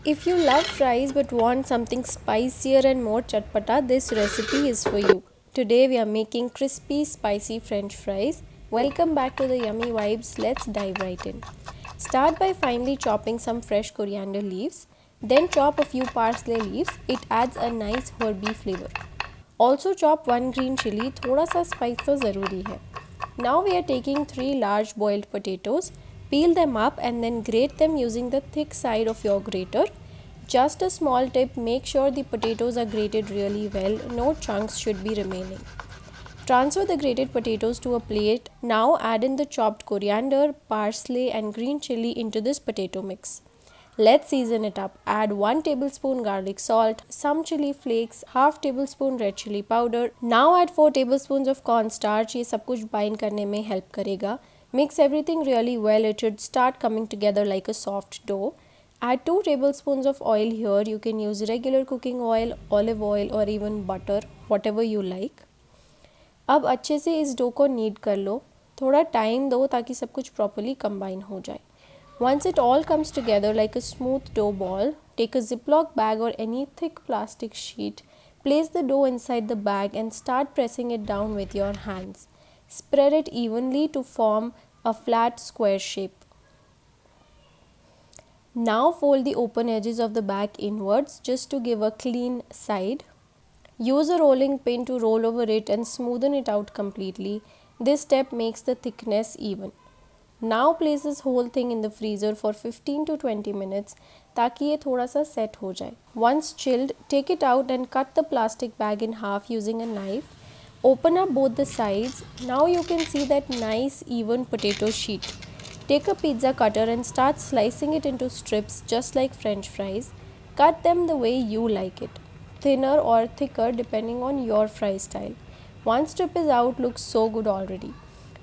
If you love fries but want something spicier and more chatpata, this recipe is for you. Today we are making crispy spicy french fries. Welcome back to the Yummy Vibes. Let's dive right in. Start by finely chopping some fresh coriander leaves. Then chop a few parsley leaves. It adds a nice herby flavor. Also chop one green chilli. थोड़ा सा spice तो ज़रूरी है. Now we are taking 3 large boiled potatoes. Peel them up and then grate them using the thick side of your grater. Just a small tip, make sure the potatoes are grated really well, no chunks should be remaining. Transfer the grated potatoes to a plate. Now add in the chopped coriander, parsley and green chilli into this potato mix. Let's season it up. Add 1 tablespoon garlic salt, some chili flakes, half tablespoon red chili powder. Now add 4 tablespoons of cornstarch. ये सब कुछ bind करने में help करेगा. Mix everything really well. It should start coming together like a soft dough. Add 2 tablespoons of oil here. You can use regular cooking oil, olive oil or even butter, whatever you like. अब अच्छे से इस dough को knead कर लो. थोड़ा time दो ताकि सब कुछ properly combine हो जाए. Once it all comes together like a smooth dough ball, take a ziplock bag or any thick plastic sheet. Place the dough inside the bag and start pressing it down with your hands. Spread it evenly to form a flat square shape. Now fold the open edges of the bag inwards just to give a clean side. Use a rolling pin to roll over it and smoothen it out completely. This step makes the thickness even. Now place this whole thing in the freezer for 15 to 20 minutes ताकि ये थोड़ा सा set हो जाए. Once chilled, take it out and cut the plastic bag in half using a knife. Open up both the sides. Now you can see that nice even potato sheet. Take a pizza cutter and start slicing it into strips just like French fries. Cut them the way you like it, thinner or thicker depending on your fry style. One strip is out, looks so good already.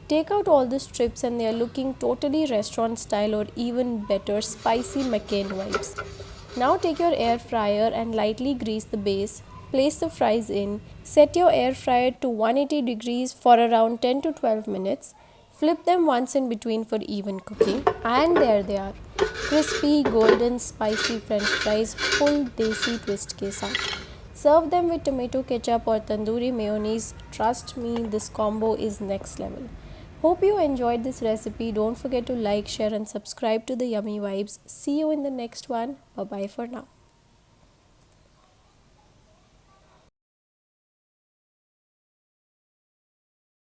Take out all the strips and they are looking totally restaurant style or even better, spicy McCain vibes. Now take your air fryer and lightly grease the base. Place the fries in. Set your air fryer to 180 degrees for around 10 to 12 minutes. Flip them once in between for even cooking. And there they are. Crispy, golden, spicy French fries, full desi twist के साथ. Serve them with tomato ketchup or tandoori mayonnaise. Trust me, this combo is next level. Hope you enjoyed this recipe. Don't forget to like, share and subscribe to the Yummy Vibes. See you in the next one. Bye bye for now.